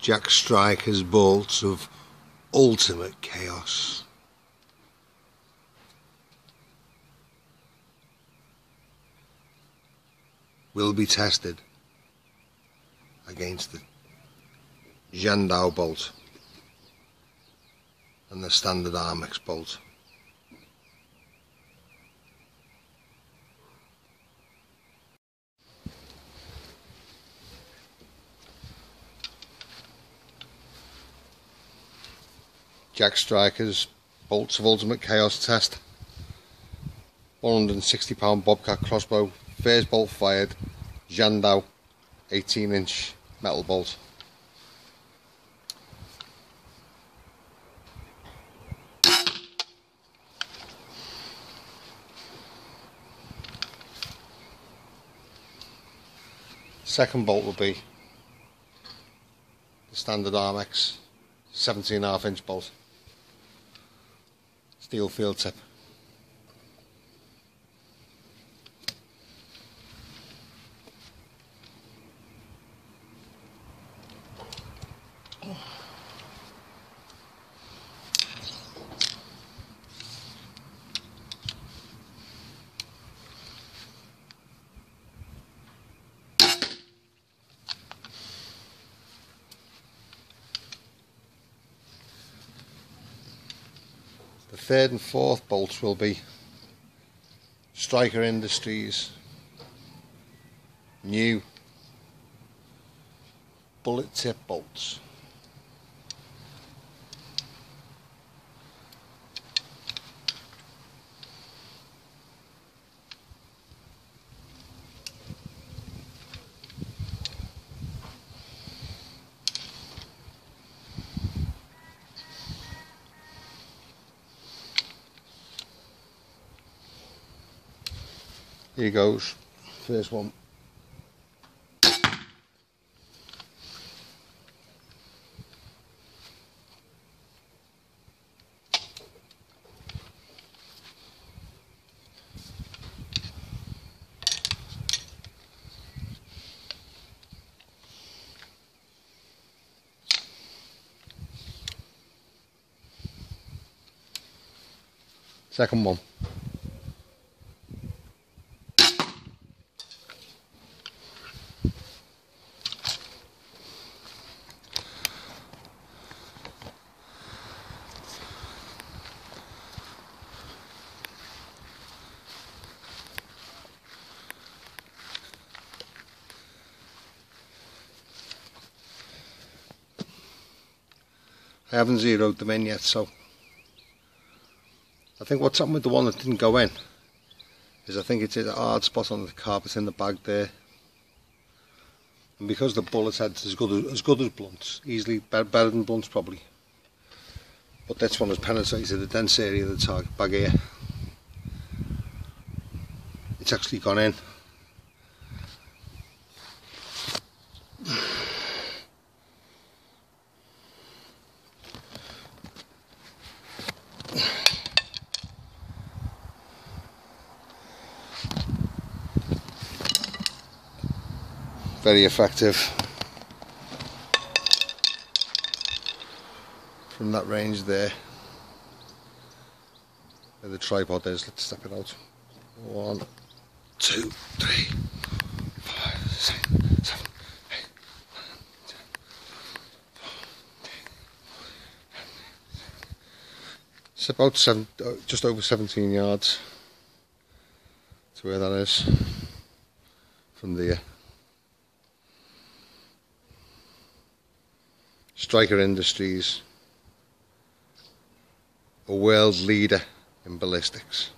Jack Striker's bolts of ultimate chaos. Will be tested against the Jandau bolt and the standard Armex bolt. Jack Striker's bolts of ultimate chaos test. 160 pound bobcat crossbow, first bolt fired, Jandau 18-inch metal bolt. Second bolt will be the standard Armex 17.5-inch bolt, steel field tip. The third and fourth bolts will be Striker Industries new bullet tip bolts. Here goes, first one. Second one. I haven't zeroed them in yet, so I think what's happened with the one that didn't go in is I think it's a hard spot on the carpet in the bag there, and because the bullet head's as good as blunts, easily better than blunts probably, but this one has penetrated the dense area of the target bag here. It's actually gone in. Very effective from that range there. Where the tripod is, let's step it out. 1, 2, 3, 5, 6, 7, 8, 9, 10, 11. It's about just over 17 yards to where that is from there. Striker Industries, a world leader in ballistics.